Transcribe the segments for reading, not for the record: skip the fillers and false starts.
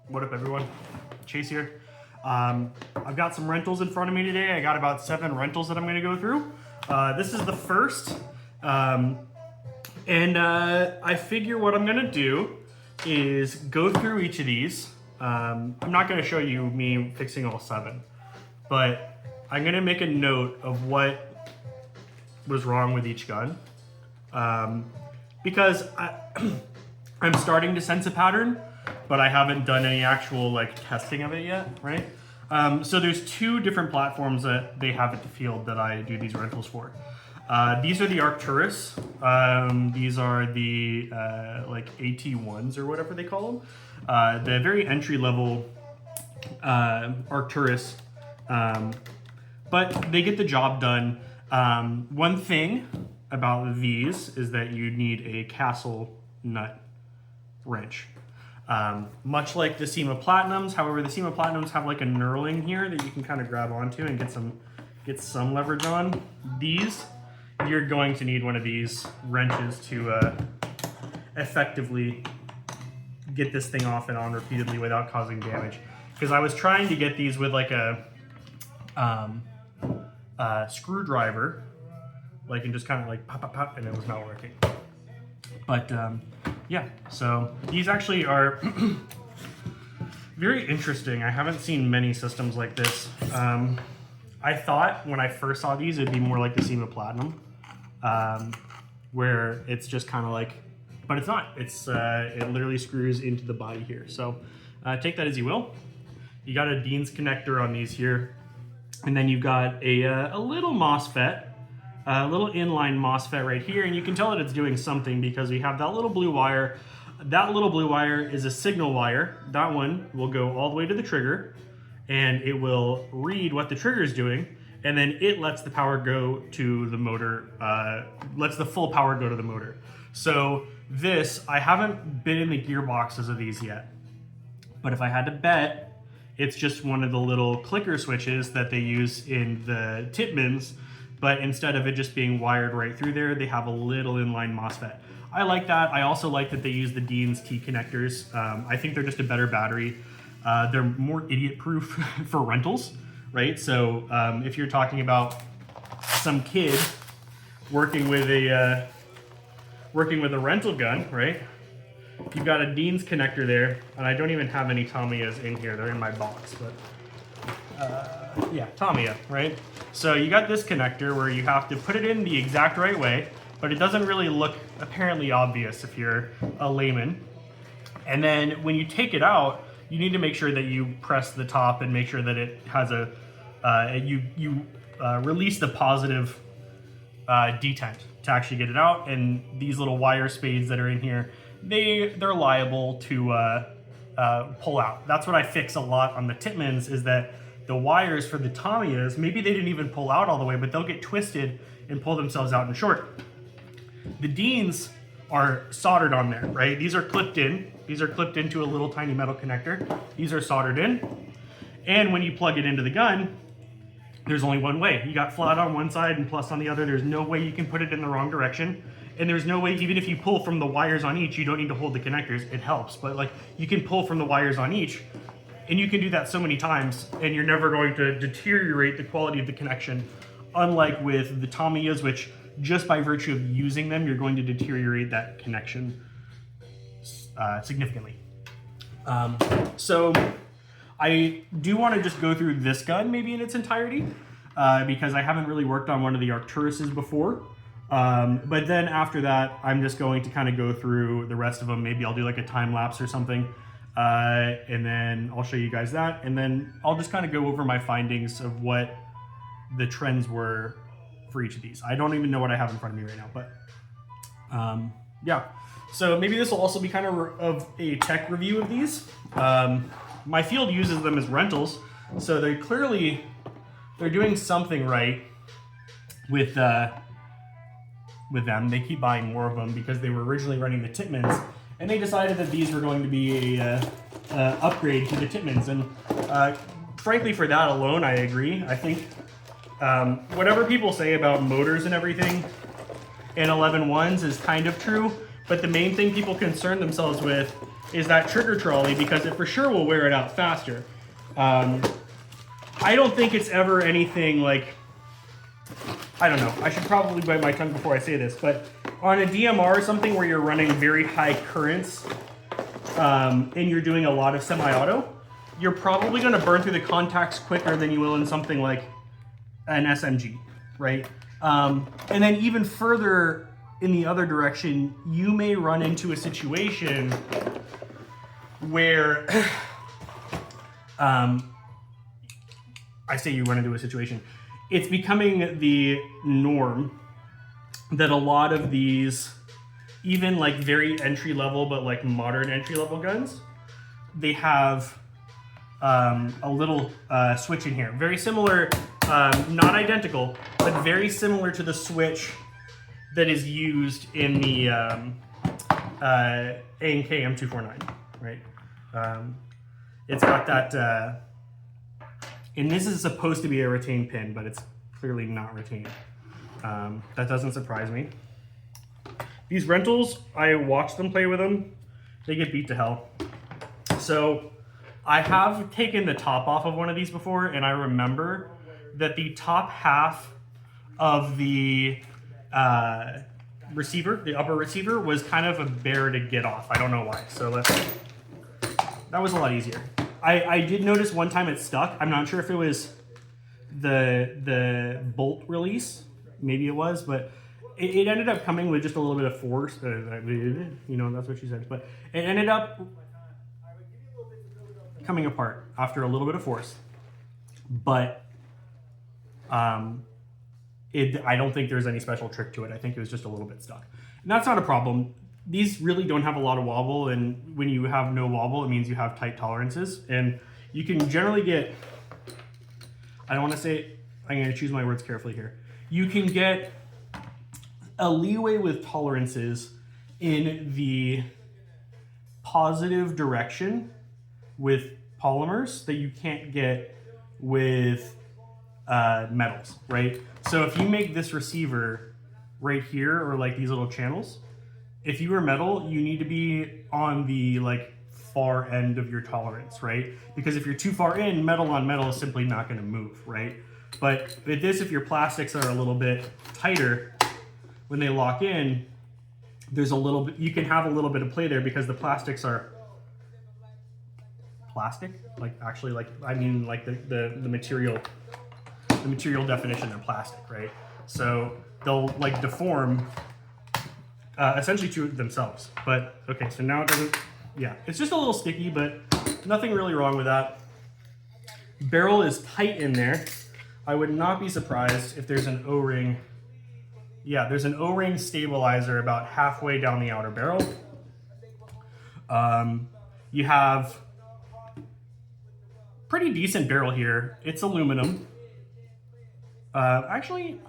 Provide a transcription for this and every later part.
What up, everyone? Chase here. I've got some rentals in front of me today. I got about 7 rentals that I'm going to go through. This is the first. I figure what I'm going to do is go through each of these. I'm not going to show you me fixing all 7, but I'm going to make a note of what was wrong with each gun. Because I'm starting to sense a pattern, but I haven't done any actual testing of it yet, right? So there's 2 different platforms that they have at the field that I do these rentals for. These are the Arcturus. These are the AT1s or whatever they call them. The very entry-level Arcturus, but they get the job done. One thing about these is that you need a castle nut wrench. Much like the SEMA Platinums, however, the SEMA Platinums have like a knurling here that you can kind of grab onto and get some leverage on. These, you're going to need one of these wrenches to effectively get this thing off and on repeatedly without causing damage. Because I was trying to get these with like a screwdriver, and just kind of like pop, pop, pop, and it was not working. But yeah, so these actually are very interesting. I haven't seen many systems like this. I thought when I first saw these, it'd be more like the SEMA Platinum, where it's just kind of like, but it's not. It's it literally screws into the body here. So take that as you will. You got a Dean's connector on these here, and then you've got a little MOSFET. A little inline MOSFET right here, and you can tell that it's doing something because we have that little blue wire. That little blue wire is a signal wire. That one will go all the way to the trigger, and it will read what the trigger is doing, and then it lets the power go to the motor, lets the full power go to the motor. So this, I haven't been in the gearboxes of these yet, but if I had to bet, it's just one of the little clicker switches that they use in the Titmans. But instead of it just being wired right through there, they have a little inline MOSFET. I like that. I also like that they use the Dean's T connectors. I think they're just a better battery. They're more idiot-proof for rentals, right? So if you're talking about some kid working with a rental gun, right? You've got a Dean's connector there, and I don't even have any Tamiyas in here. They're in my box, but yeah, Tamiya, right? So you got this connector where you have to put it in the exact right way, but it doesn't really look apparently obvious if you're a layman. And then when you take it out, you need to make sure that you press the top and make sure that it has a, you release the positive detent to actually get it out. And these little wire spades that are in here, they're liable to pull out. That's what I fix a lot on the Titmans, is that the wires for the Tamiyas, maybe they didn't even pull out all the way, but they'll get twisted and pull themselves out in short. The Deans are soldered on there, right? These are clipped in. These are clipped into a little tiny metal connector. These are soldered in. And when you plug it into the gun, there's only one way. You got flat on one side and plus on the other. There's no way you can put it in the wrong direction. And there's no way, even if you pull from the wires on each, you don't need to hold the connectors. It helps, but you can pull from the wires on each. And you can do that so many times, and you're never going to deteriorate the quality of the connection, unlike with the Tamiyas, which just by virtue of using them, you're going to deteriorate that connection significantly. So I do want to just go through this gun maybe in its entirety, because I haven't really worked on one of the Arcturuses before. But then after that, I'm just going to kind of go through the rest of them. Maybe I'll do like a time lapse or something. And then I'll show you guys that, and then I'll just kind of go over my findings of what the trends were for each of these. I don't even know what I have in front of me right now, but yeah. So maybe this will also be kind of a tech review of these. My field uses them as rentals, so they're doing something right with them. They keep buying more of them because they were originally running the Titmans. And they decided that these were going to be a upgrade to the Titmans. And frankly, for that alone, I agree. I think whatever people say about motors and everything in 11.1s is kind of true. But the main thing people concern themselves with is that trigger trolley, because it for sure will wear it out faster. I don't think it's ever anything like, I don't know, I should probably bite my tongue before I say this, but on a DMR or something where you're running very high currents and you're doing a lot of semi-auto, you're probably going to burn through the contacts quicker than you will in something like an SMG, right? And then even further in the other direction, you may run into a situation where, I say you run into a situation, it's becoming the norm that a lot of these, even like very entry level, but like modern entry level guns, they have a little switch in here. Very similar, not identical, but very similar to the switch that is used in the MkII M4, right? It's got that, and this is supposed to be a retained pin, but it's clearly not retained. That doesn't surprise me. These rentals, I watched them play with them. They get beat to hell. So I have taken the top off of one of these before, and I remember that the top half of the receiver, the upper receiver, was kind of a bear to get off. I don't know why. So that was a lot easier. I did notice one time it stuck. I'm not sure if it was the bolt release. Maybe it was, but it ended up coming with just a little bit of force. You know, that's what she said. But it ended up coming apart after a little bit of force. But I don't think there's any special trick to it. I think it was just a little bit stuck. And that's not a problem. These really don't have a lot of wobble, and when you have no wobble, it means you have tight tolerances. And you can generally get, I don't want to say, I'm going to choose my words carefully here. You can get a leeway with tolerances in the positive direction with polymers that you can't get with metals, right? So if you make this receiver right here, or like these little channels, if you were metal, you need to be on the like far end of your tolerance, right? Because if you're too far in, metal on metal is simply not going to move, right? But with this, if your plastics are a little bit tighter, when they lock in, there's a little bit, you can have a little bit of play there because the plastics are plastic, like actually, like I mean, like the material definition, they're plastic, right? So they'll like deform essentially to themselves. But okay, so now it doesn't, yeah, it's just a little sticky, but nothing really wrong with that. Barrel is tight in there. I would not be surprised if there's an O-ring. Yeah, there's an O-ring stabilizer about halfway down the outer barrel. You have pretty decent barrel here. It's aluminum. Actually,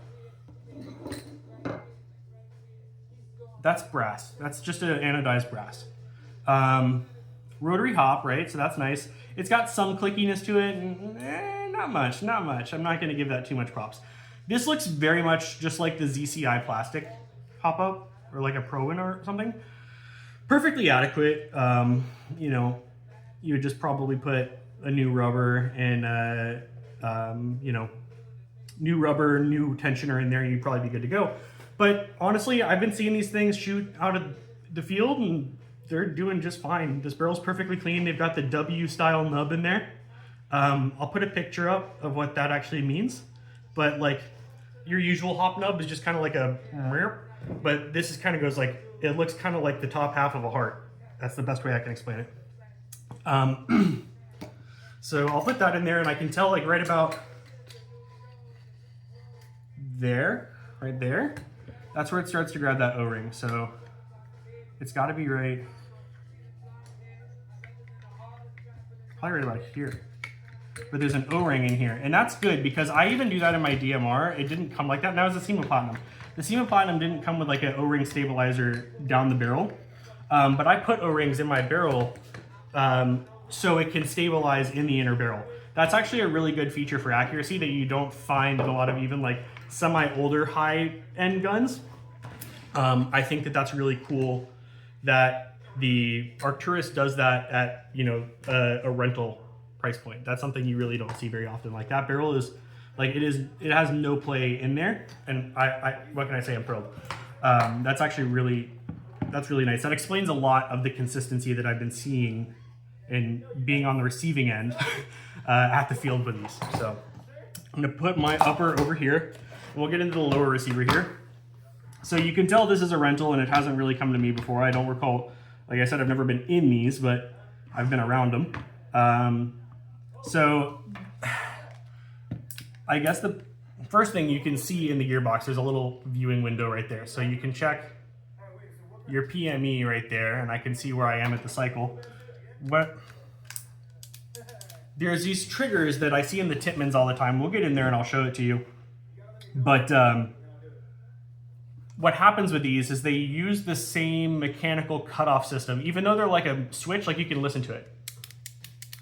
that's brass. That's just an anodized brass. Rotary hop, right? So that's nice. It's got some clickiness to it. Not much, not much. I'm not going to give that too much props. This looks very much just like the ZCI plastic hop-up, or like a Pro-Win or something. Perfectly adequate. You know, you would just probably put a new rubber and, you know, new rubber, new tensioner in there, and you'd probably be good to go. But honestly, I've been seeing these things shoot out of the field, and they're doing just fine. This barrel's perfectly clean. They've got the W-style nub in there. I'll put a picture up of what that actually means. But like your usual hop nub is just kind of like a, but this is kind of goes like, it looks kind of like the top half of a heart. That's the best way I can explain it. So I'll put that in there, and I can tell like right about there, right there. That's where it starts to grab that O-ring. So it's got to be right, probably right about here. But there's an O-ring in here, and that's good because I even do that in my DMR. It didn't come like that. Now it's a SEMA Platinum. The SEMA Platinum didn't come with like an O-ring stabilizer down the barrel, but I put O-rings in my barrel so it can stabilize in the inner barrel. That's actually a really good feature for accuracy that you don't find in a lot of even like semi-older high-end guns. I think that that's really cool that the Arcturus does that at, you know, a rental price point. That's something you really don't see very often. Like that barrel is like, it has no play in there. And what can I say? I'm thrilled. That's actually really nice. That explains a lot of the consistency that I've been seeing and being on the receiving end at the field with these. So I'm gonna put my upper over here, and we'll get into the lower receiver here. So you can tell this is a rental and it hasn't really come to me before. I don't recall, like I said, I've never been in these, but I've been around them. So I guess the first thing you can see in the gearbox, there's a little viewing window right there. So you can check your PME right there, and I can see where I am at the cycle. There's these triggers that I see in the Tippmanns all the time. We'll get in there and I'll show it to you. But what happens with these is they use the same mechanical cutoff system, even though they're like a switch, like you can listen to it.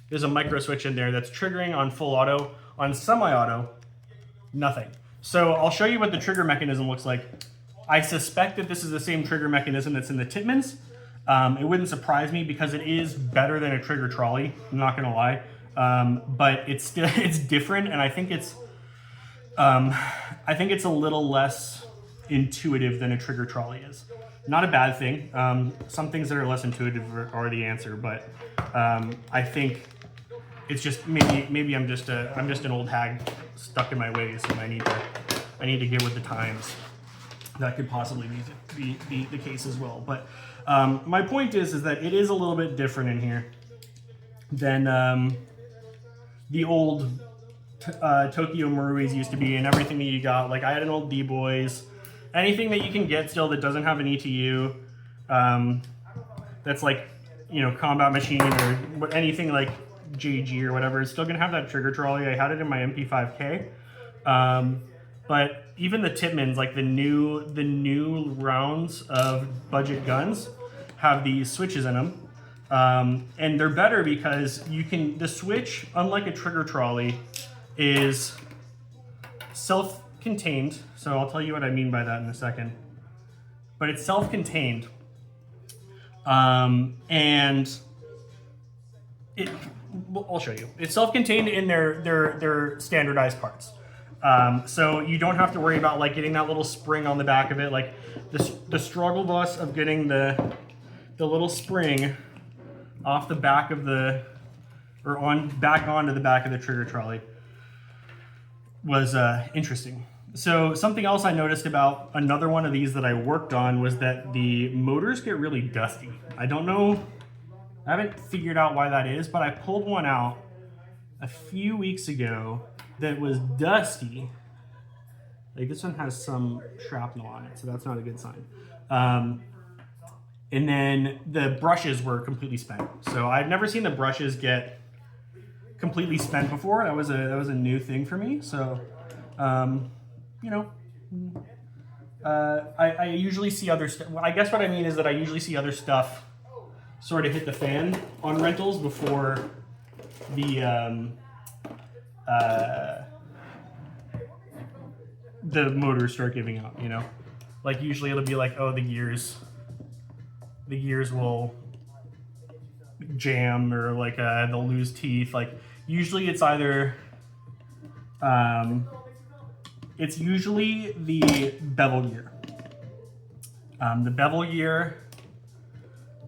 There's a micro switch in there that's triggering on full auto. On semi-auto, nothing. So I'll show you what the trigger mechanism looks like. I suspect that this is the same trigger mechanism that's in the Tippmanns. It wouldn't surprise me because it is better than a trigger trolley, I'm not gonna lie. But it's different, and I think it's a little less intuitive than a trigger trolley is. Not a bad thing. Some things that are less intuitive are the answer, but I think it's just maybe I'm just an old hag stuck in my ways, and I need to get with the times. That could possibly be the case as well. But my point is that it is a little bit different in here than the old Tokyo Maruis used to be, and everything that you got. Like I had an old D-Boys. Anything that you can get still that doesn't have an ETU, that's like, you know, Combat Machine or anything like JG or whatever, is still gonna have that trigger trolley. I had it in my MP5K. But even the Tippmanns, like the new rounds of budget guns, have these switches in them, and they're better because the switch, unlike a trigger trolley, is self-contained. So I'll tell you what I mean by that in a second. But it's self-contained, and I'll show you. It's self-contained in their standardized parts. So you don't have to worry about like getting that little spring on the back of it. Like the struggle bus of getting the little spring off the back of back onto the back of the trigger trolley was interesting. So something else I noticed about another one of these that I worked on was that the motors get really dusty. I don't know, I haven't figured out why that is, but I pulled one out a few weeks ago that was dusty. Like this one has some shrapnel on it, so that's not a good sign. And then the brushes were completely spent. So I've never seen the brushes get completely spent before. That was a new thing for me. So, you know, I usually see other stuff. I guess what I mean is that I usually see other stuff sort of hit the fan on rentals before the motors start giving out, you know? Like usually it'll be like, oh, the gears will jam, or like they'll lose teeth. Like usually it's either, it's usually the bevel gear. The bevel gear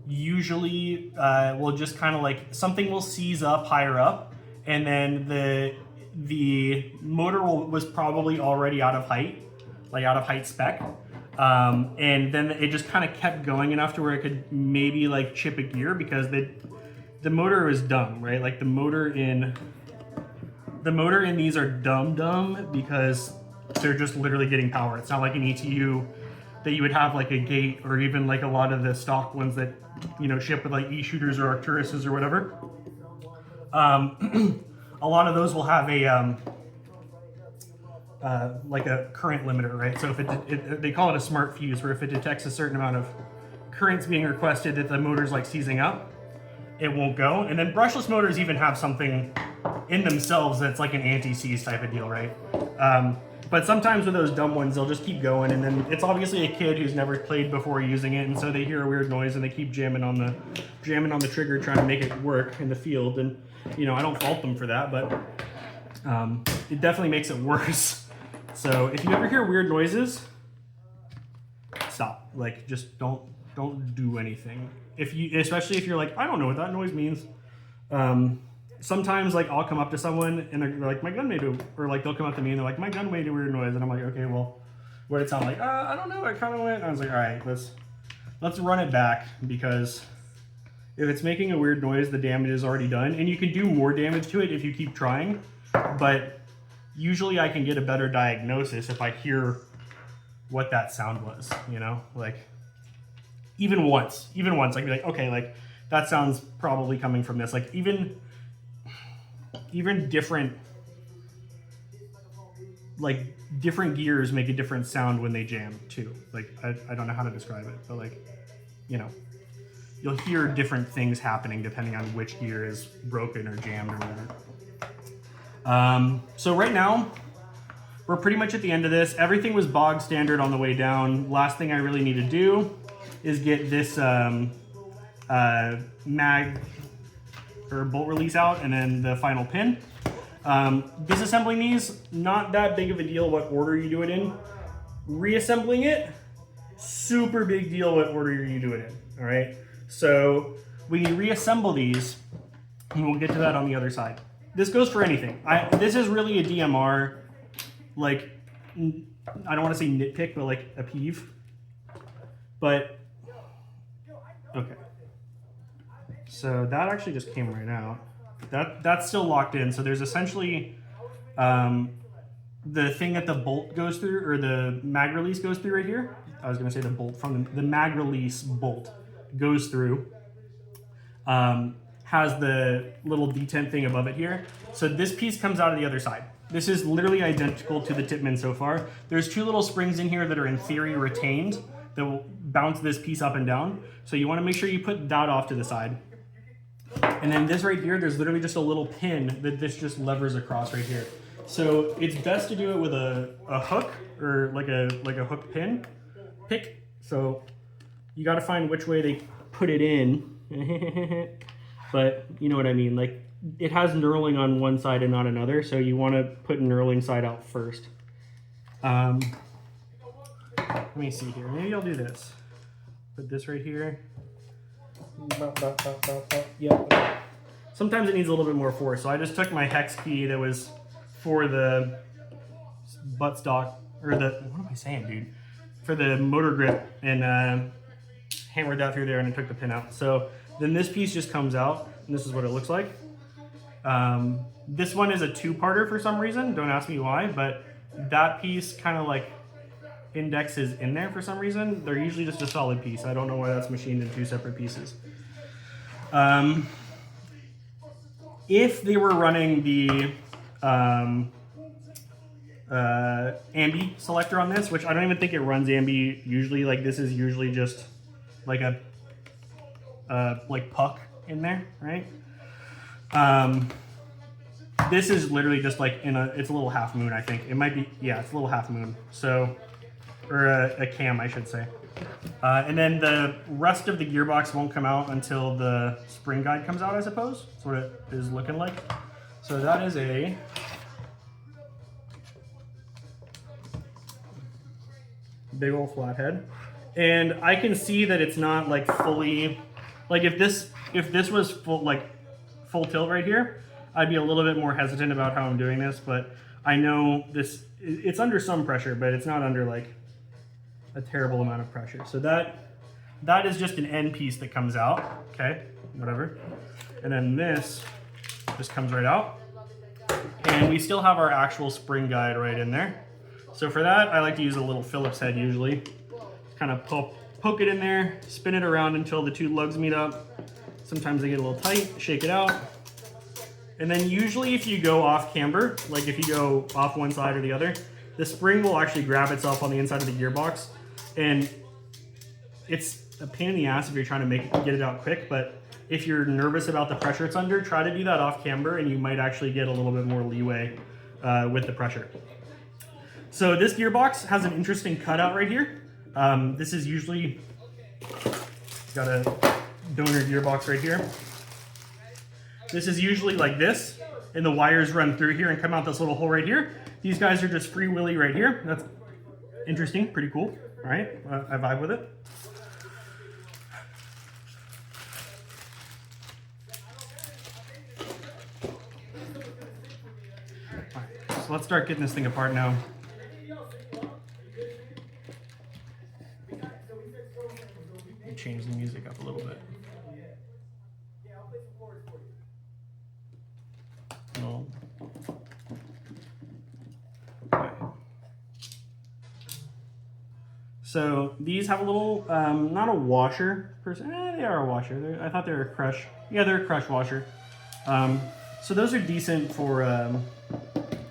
usually will just kind of like, something will seize up higher up, and then the motor was probably already out of height, like out of height spec. And then it just kind of kept going enough to where it could maybe like chip a gear, because the motor is dumb, right? Like the motor in these are dumb because they're just literally getting power. It's not like an ETU that you would have like a Gate, or even like a lot of the stock ones that, you know, ship with like E-shooters or Arcturuses or whatever. A lot of those will have a like a current limiter, right? So if they call it a smart fuse, where if it detects a certain amount of currents being requested that the motor's like seizing up, it won't go. And then brushless motors even have something in themselves that's like an anti-seize type of deal, right? But sometimes with those dumb ones, they'll just keep going, and then it's obviously a kid who's never played before using it, and so they hear a weird noise and they keep jamming on the trigger, trying to make it work in the field. And you know, I don't fault them for that, but it definitely makes it worse. So if you ever hear weird noises, stop. Like, just don't do anything. Especially if you're like, I don't know what that noise means. Sometimes, like, I'll come up to someone and they're like, my gun made a, or like they'll come up to me and they're like, my gun made a weird noise, and I'm like, okay, well, what did it sound like? I don't know, it kind of went. And I was like, all right, let's run it back, because if it's making a weird noise, the damage is already done, and you can do more damage to it if you keep trying. But usually I can get a better diagnosis if I hear what that sound was, you know, like even once I'd be like, okay, like that sounds probably coming from this. Like even different, like different gears make a different sound when they jam too. Like I don't know how to describe it, but like, you know, you'll hear different things happening depending on which gear is broken or jammed or whatever. So right now we're pretty much at the end of this. Everything was bog standard on the way down. Last thing I really need to do is get this mag or bolt release out, and then the final pin. Disassembling these, not that big of a deal what order you do it in. Reassembling it, super big deal what order you do it in, all right? So when you reassemble these, and we'll get to that on the other side. This goes for anything. This is really a DMR, like, I don't want to say nitpick, but like a peeve. But, okay. So that actually just came right out. That's still locked in. So there's essentially the thing that the bolt goes through, or the mag release goes through right here. I was going to say the bolt from the mag release bolt goes through. Has the little detent thing above it here. So this piece comes out of the other side. This is literally identical to the Tippmann so far. There's two little springs in here that are in theory retained that will bounce this piece up and down. So you want to make sure you put that off to the side. And then this right here, there's literally just a little pin that this just levers across right here. So it's best to do it with a hook, or like a hook pick. So you got to find which way they put it in. But you know what I mean. Like, it has knurling on one side and not another, so you want to put knurling side out first. Let me see here. Maybe I'll do this. Put this right here. Yep. Sometimes it needs a little bit more force, so I just took my hex key that was for the buttstock, or the, what am I saying, dude? For the motor grip, and hammered that through there, and I took the pin out. So then this piece just comes out, and this is what it looks like. This one is a two-parter for some reason. Don't ask me why, but that piece kind of like indexes in there for some reason. They're usually just a solid piece. I don't know why that's machined in two separate pieces. If they were running the ambi selector on this, which I don't even think it runs ambi usually, like this is usually just like a like puck in there, right? This is literally just like it's a little half moon, I think. It might be, yeah, it's a little half moon. So, or a cam, I should say. And then the rest of the gearbox won't come out until the spring guide comes out, I suppose. That's what it is looking like. So that is a big old flathead. And I can see that it's not like fully, like if this was full tilt right here, I'd be a little bit more hesitant about how I'm doing this, but I know it's under some pressure, but it's not under like a terrible amount of pressure. So that is just an end piece that comes out, okay, whatever. And then this just comes right out. And we still have our actual spring guide right in there. So for that, I like to use a little Phillips head usually. Kind of poke it in there, spin it around until the two lugs meet up. Sometimes they get a little tight, shake it out. And then usually if you go off camber, like if you go off one side or the other, the spring will actually grab itself on the inside of the gearbox. And it's a pain in the ass if you're trying to get it out quick, but if you're nervous about the pressure it's under, try to do that off camber and you might actually get a little bit more leeway with the pressure. So this gearbox has an interesting cutout right here. This is usually, got a donor gearbox right here. This is usually like this, and the wires run through here and come out this little hole right here. These guys are just free willy right here. That's interesting, pretty cool. All right, I vibe with it. All right, so let's start getting this thing apart now. Change the music up a little bit. No. Okay. So these have a little, not a washer per se. They are a washer. I thought they were a crush. Yeah, they're a crush washer. So those are decent for,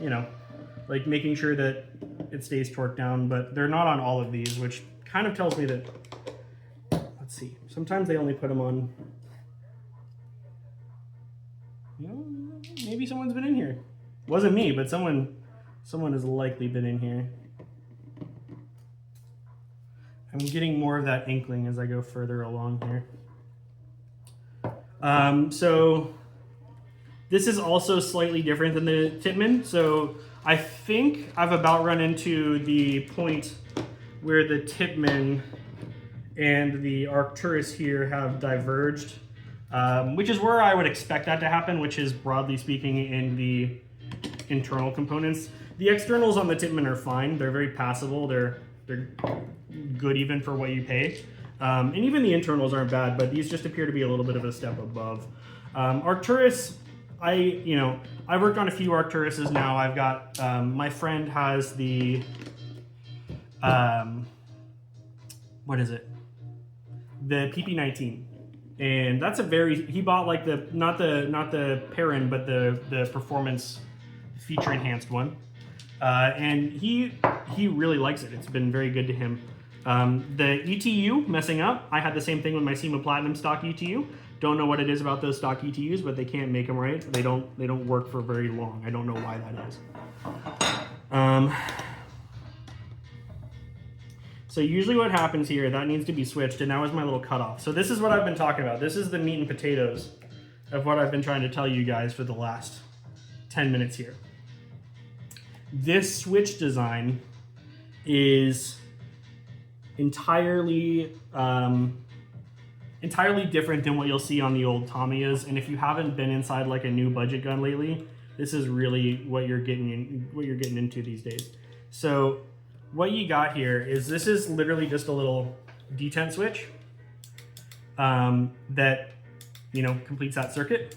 you know, like making sure that it stays torqued down, but they're not on all of these, which kind of tells me that, let's see, sometimes they only put them on, you know, maybe someone's been in here. Wasn't me, but someone has likely been in here. I'm getting more of that inkling as I go further along here. So this is also slightly different than the Tippmann. So I think I've about run into the point where the Tippmann and the Arcturus here have diverged, which is where I would expect that to happen, which is broadly speaking in the internal components. The externals on the Tippmann are fine. They're very passable. They're good even for what you pay. And even the internals aren't bad, but these just appear to be a little bit of a step above. Arcturus, I worked on a few Arcturuses now. I've got, my friend has the, what is it? The PP19. And that's a very, he bought like the, not the Perrin, but the performance feature enhanced one. And he really likes it. It's been very good to him. The ETU messing up. I had the same thing with my SEMA Platinum stock ETU. Don't know what it is about those stock ETUs, but they can't make them right. They don't work for very long. I don't know why that is. So usually what happens here, that needs to be switched, and that was my little cutoff. So this is what I've been talking about. This is the meat and potatoes of what I've been trying to tell you guys for the last 10 minutes here. This switch design is entirely different than what you'll see on the old Tamiyas. And if you haven't been inside like a new budget gun lately, this is really what you're getting into these days. So what you got here is, this is literally just a little detent switch that, you know, completes that circuit.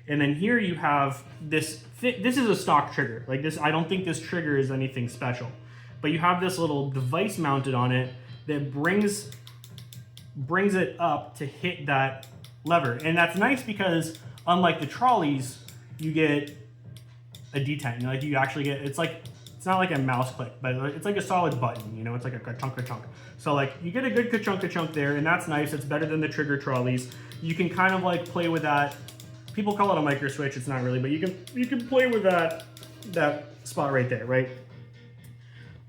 And then here you have this, this is a stock trigger. Like this, I don't think this trigger is anything special. But you have this little device mounted on it that brings it up to hit that lever. And that's nice because unlike the trolleys, you get a detent. Like you actually get, it's not like a mouse click, but it's like a solid button, you know, it's like a ka-chunk. So like you get a good ka-chunk there, and that's nice. It's better than the trigger trolleys. You can kind of like play with that. People call it a micro switch, it's not really, but you can play with that spot right there, right?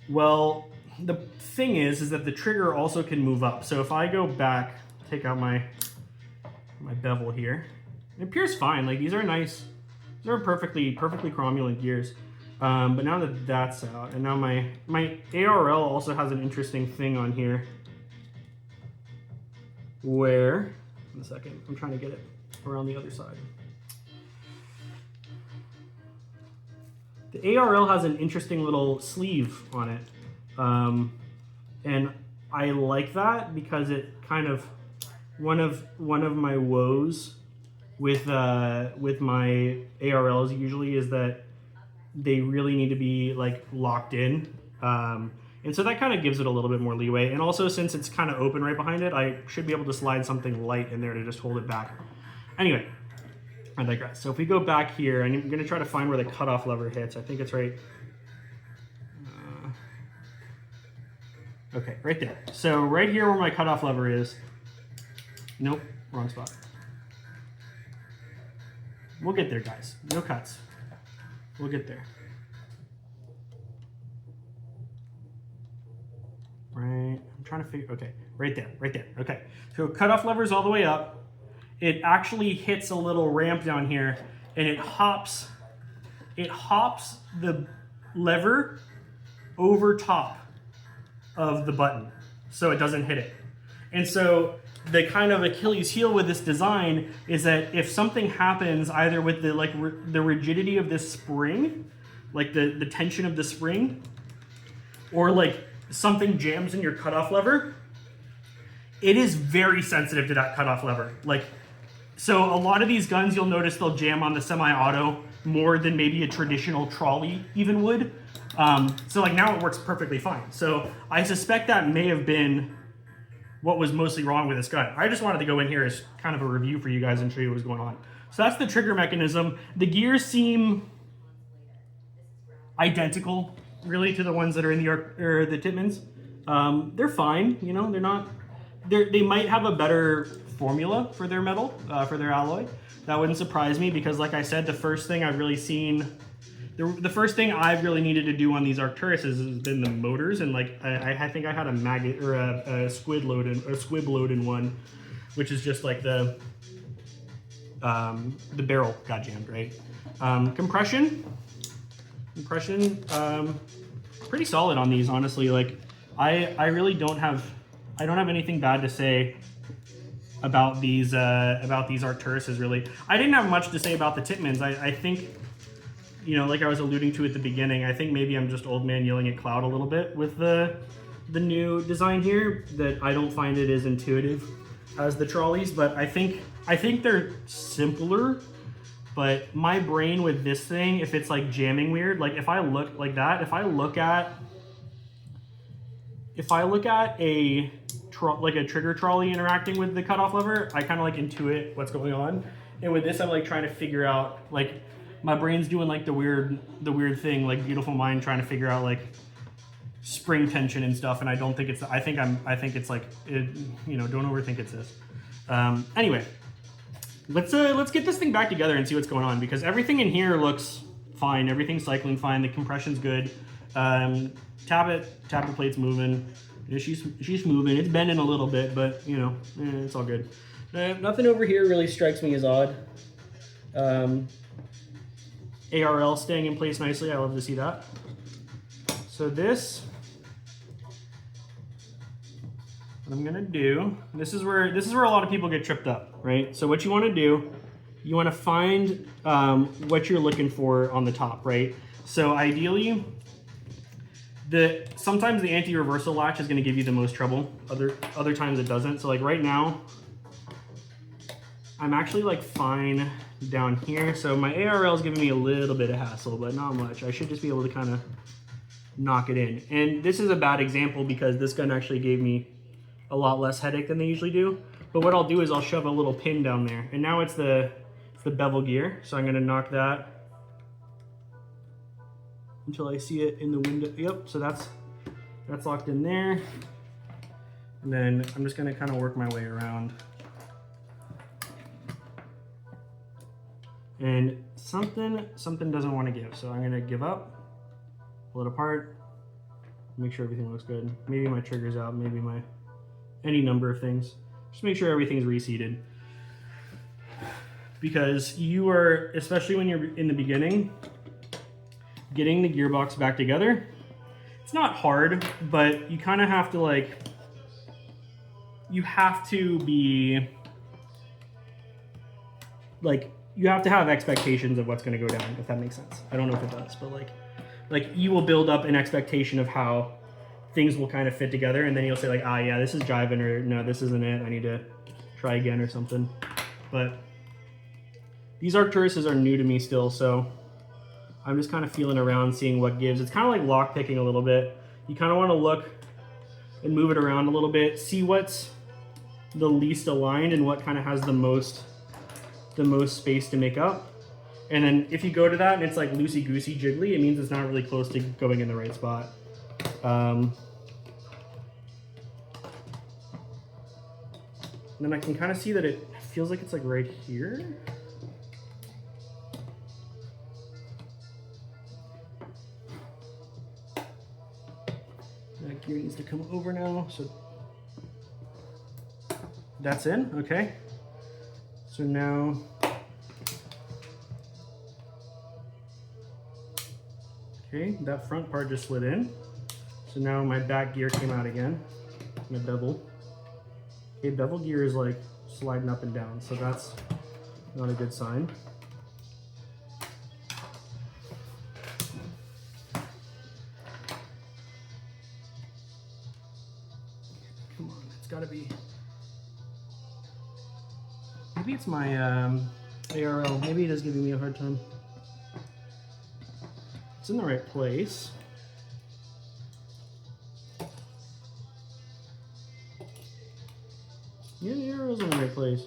Well, the thing is that the trigger also can move up. So if I go back, take out my bevel here, it appears fine. Like these are nice. These are perfectly cromulent gears. But now that that's out, and now my ARL also has an interesting thing on here where, in a second, I'm trying to get it around the other side. The ARL has an interesting little sleeve on it. And I like that because it kind of, one of my woes with my ARLs usually is that they really need to be like locked in. And so that kind of gives it a little bit more leeway. And also, since it's kind of open right behind it, I should be able to slide something light in there to just hold it back. Anyway, I digress. So if we go back here, and I'm gonna try to find where the cutoff lever hits. I think it's right. Okay, right there. So right here where my cutoff lever is. Nope, wrong spot. We'll get there, guys. No cuts. We'll get there. right, I'm trying to figure, okay, right there, okay. So cutoff lever's all the way up. It actually hits a little ramp down here, and it hops the lever over top of the button so it doesn't hit it. And so the kind of Achilles heel with this design is that if something happens either with the the rigidity of this spring, like the tension of the spring, or like something jams in your cutoff lever, it is very sensitive to that cutoff lever. Like, so a lot of these guns, you'll notice they'll jam on the semi-auto more than maybe a traditional trolley even would. So like now it works perfectly fine. So I suspect that may have been what was mostly wrong with this gun. I just wanted to go in here as kind of a review for you guys and show you what was going on. So that's the trigger mechanism. The gears seem identical, really, to the ones that are in the Tippmanns. They're fine, you know. They might have a better formula for their metal, for their alloy. That wouldn't surprise me because, like I said, the first thing I've really seen. The first thing I've really needed to do on these Arcturus has been the motors, and like I think I had a maggot or a squib load in one, which is just like the barrel got jammed, right? Compression, pretty solid on these, honestly. Like I really don't have anything bad to say about these Arcturuses, really. I didn't have much to say about the Tippmanns. I think, you know, like I was alluding to at the beginning, I think maybe I'm just old man yelling at cloud a little bit with the new design here, that I don't find it as intuitive as the trolleys, but I think they're simpler. But my brain with this thing, if it's like jamming weird, like if I look like that, if I look at a trigger trolley interacting with the cutoff lever, I kind of like intuit what's going on. And with this, I'm like trying to figure out, like, my brain's doing like the weird thing, like Beautiful Mind, trying to figure out like spring tension and stuff. And I don't think it's, I think it's like, you know, don't overthink it's this. Anyway, let's get this thing back together and see what's going on, because everything in here looks fine. Everything's cycling fine. The compression's good. Tappet plate's moving. You know, she's moving. It's bending a little bit, but you know, it's all good. Nothing over here really strikes me as odd. ARL staying in place nicely. I love to see that. So this, what I'm gonna do, this is where a lot of people get tripped up, right? So what you want to do, you want to find what you're looking for on the top, right? So ideally, sometimes the anti-reversal latch is going to give you the most trouble. Other times it doesn't. So like right now, I'm actually like fine down here. So my ARL is giving me a little bit of hassle, but not much. I should just be able to kind of knock it in. And this is a bad example because this gun actually gave me a lot less headache than they usually do. But what I'll do is I'll shove a little pin down there. And now it's the bevel gear. So I'm going to knock that until I see it in the window. Yep, so that's locked in there. And then I'm just going to kind of work my way around. And something doesn't want to give, so I'm going to give up, pull it apart, make sure everything looks good. Maybe my trigger's out, maybe any number of things. Just make sure everything's reseated. Because you are, especially when you're in the beginning, getting the gearbox back together, it's not hard, but you kind of have to like, you have to be like, you have to have expectations of what's going to go down, if that makes sense. I don't know if it does, but like you will build up an expectation of how things will kind of fit together, and then you'll say like, ah, yeah, this is jiving, or no, this isn't it. I need to try again or something. But these Arcturuses are new to me still, so I'm just kind of feeling around, seeing what gives. It's kind of like lock picking a little bit. You kind of want to look and move it around a little bit, see what's the least aligned and what kind of has the most space to make up. And then if you go to that and it's like loosey-goosey jiggly, it means it's not really close to going in the right spot. And then I can kind of see that it feels like it's like right here. gear needs to come over now. So that's in, okay. So now, okay, that front part just slid in. So now my back gear came out again, my bevel. Okay, bevel gear is like sliding up and down, so that's not a good sign. Come on, it's gotta be. Maybe it's my ARL. Maybe it is giving me a hard time. It's in the right place. Yeah, the ARL's in the right place.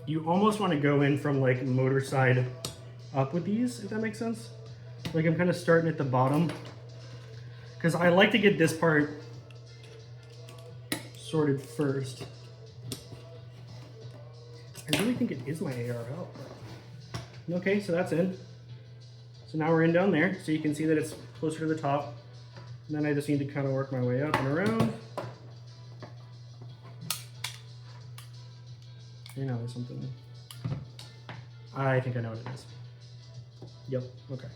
You almost want to go in from like motor side up with these, if that makes sense. Like I'm kind of starting at the bottom because I like to get this part sorted first. I really think it is my ARL. Okay, so that's in. So now we're in down there, so you can see that it's closer to the top. And then I just need to kind of work my way up and around. You know, there's something. I think I know what it is. Yep, okay.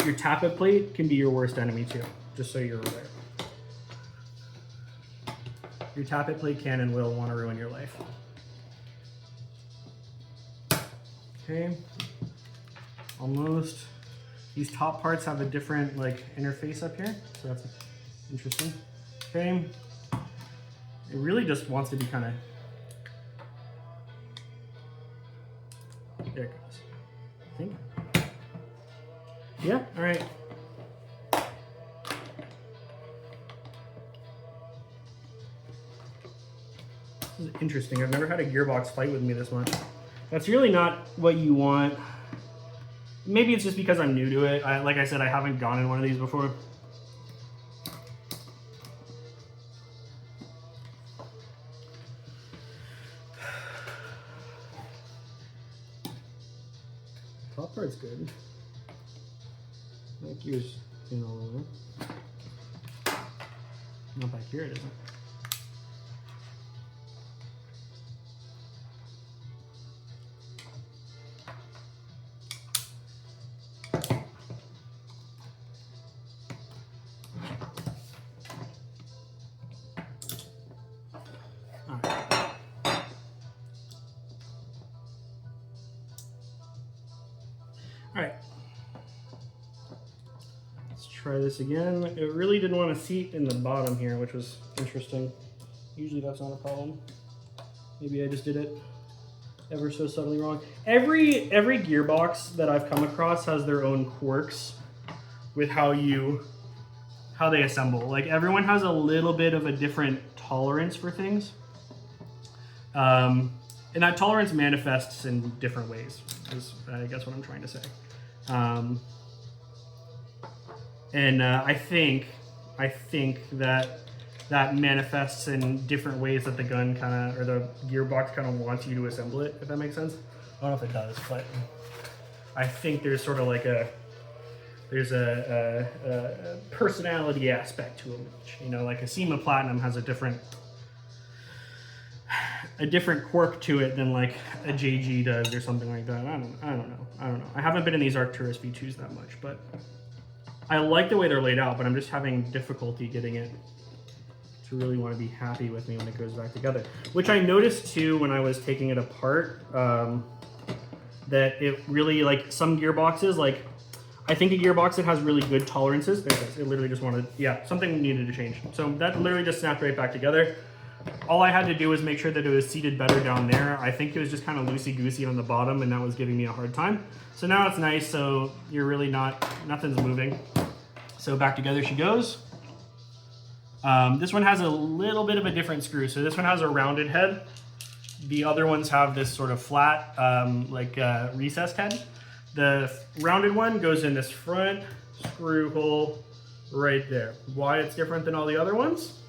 Your tappet plate can be your worst enemy too, just so you're aware. Your tappet plate can and will want to ruin your life. Okay, almost. These top parts have a different like interface up here, so that's interesting. Okay, it really just wants to be kind of. There it goes. I think. Yeah. All right. This is interesting. I've never had a gearbox fight with me this much. That's really not what you want. Maybe it's just because I'm new to it. Like I said, I haven't gone in one of these before. Top part's good. Back here's in all over. Not back here, it isn't. All right, let's try this again. It really didn't want to seat in the bottom here, which was interesting. Usually that's not a problem. Maybe I just did it ever so subtly wrong. Every gearbox that I've come across has their own quirks with how they assemble. Like everyone has a little bit of a different tolerance for things. And that tolerance manifests in different ways, is I guess what I'm trying to say. I think that manifests in different ways that the gun kind of, or the gearbox kind of wants you to assemble it, if that makes sense. I don't know if it does, but I think there's sort of like there's a personality aspect to them. You know, like a SEMA Platinum has a different quirk to it than like a JG does or something like that. I don't know. I haven't been in these Arcturus V2s that much, but I like the way they're laid out, but I'm just having difficulty getting it to really want to be happy with me when it goes back together. Which I noticed too when I was taking it apart, that it really, like some gearboxes, like I think a gearbox that has really good tolerances, there it is, it literally just wanted, yeah, something needed to change. So that literally just snapped right back together. All I had to do was make sure that it was seated better down there. I think it was just kind of loosey-goosey on the bottom, and that was giving me a hard time. So now it's nice, so you're really nothing's moving. So back together she goes. This one has a little bit of a different screw. So this one has a rounded head. The other ones have this sort of flat, recessed head. The rounded one goes in this front screw hole right there. Why it's different than all the other ones?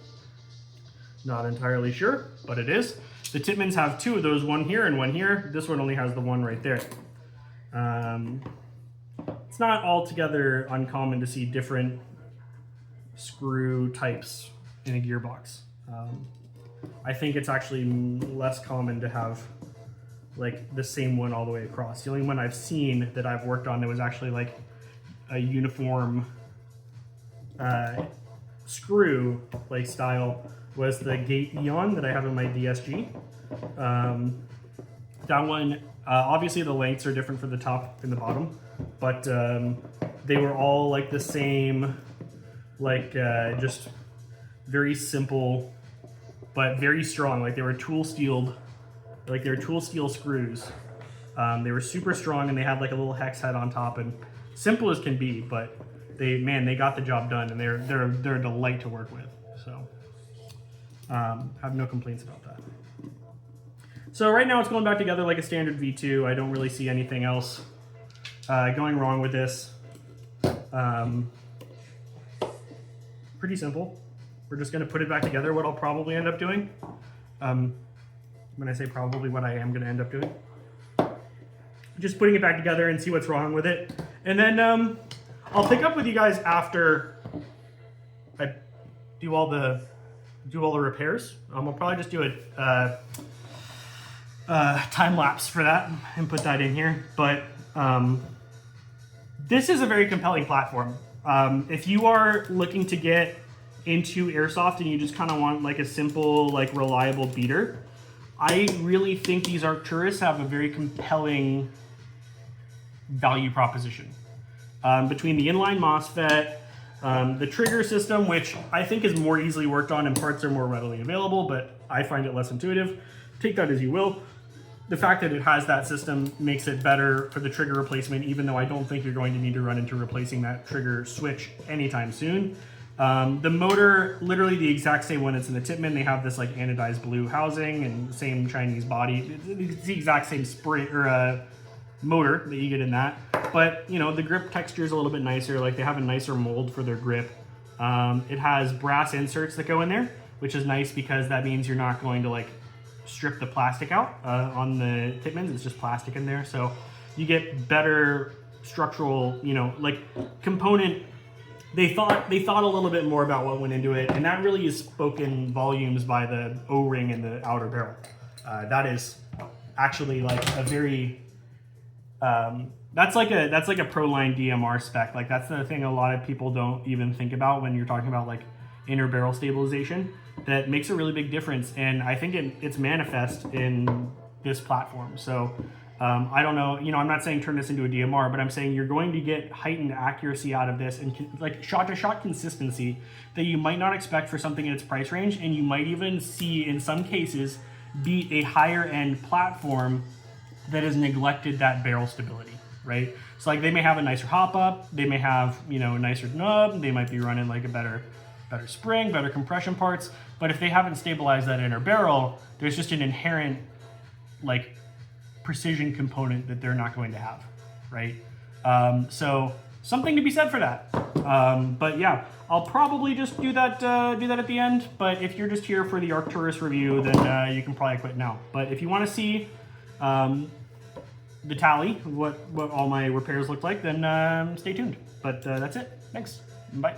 Not entirely sure, but it is. The Tippmanns have two of those, one here and one here. This one only has the one right there. It's not altogether uncommon to see different screw types in a gearbox. I think it's actually less common to have like the same one all the way across. The only one I've seen that I've worked on that was actually like a uniform screw like style was the Gate Eon that I have in my DSG. That one, obviously the lengths are different for the top and the bottom, but they were all like the same, like just very simple, but very strong. Like they were tool steel screws. They were super strong and they had like a little hex head on top and simple as can be, but they got the job done and they're a delight to work with. So have no complaints about that. So right now it's going back together like a standard V2. I don't really see anything else going wrong with this. Pretty simple. We're just going to put it back together. What I'll probably end up doing, when I say probably, what I am going to end up doing, just putting it back together and see what's wrong with it. And then I'll pick up with you guys after I do all the repairs. I'll probably just do a time lapse for that and put that in here. But this is a very compelling platform. If you are looking to get into airsoft and you just kind of want like a simple, like reliable beater, I really think these Arcturus have a very compelling value proposition. Between the inline MOSFET, the trigger system, which I think is more easily worked on and parts are more readily available, but I find it less intuitive. Take that as you will. The fact that it has that system makes it better for the trigger replacement, even though I don't think you're going to need to run into replacing that trigger switch anytime soon. The motor, literally the exact same one. It's in the Tippmann. They have this like anodized blue housing and the same Chinese body. It's the exact same spring or motor that you get in that. But you know, the grip texture is a little bit nicer. Like they have a nicer mold for their grip. It has brass inserts that go in there, which is nice because that means you're not going to like strip the plastic out on the Tippmanns. It's just plastic in there, so you get better structural, you know, like component. They thought a little bit more about what went into it, and that really is spoken volumes by the O-ring and the outer barrel. That is actually like a very that's like a Proline DMR spec. Like that's the thing a lot of people don't even think about when you're talking about like inner barrel stabilization. That makes a really big difference, and I think it's manifest in this platform. So I don't know, you know, I'm not saying turn this into a DMR, but I'm saying you're going to get heightened accuracy out of this and like shot-to-shot consistency that you might not expect for something in its price range, and you might even see in some cases beat a higher end platform that has neglected that barrel stability, right? So like they may have a nicer hop up, they may have, you know, a nicer nub, they might be running like a better spring, better compression parts, but if they haven't stabilized that inner barrel, there's just an inherent like precision component that they're not going to have, right? So something to be said for that. But yeah, I'll probably just do that at the end. But if you're just here for the Arcturus review, then you can probably quit now. But if you want to see the tally, what all my repairs look like, then stay tuned. But that's it. Thanks. Bye.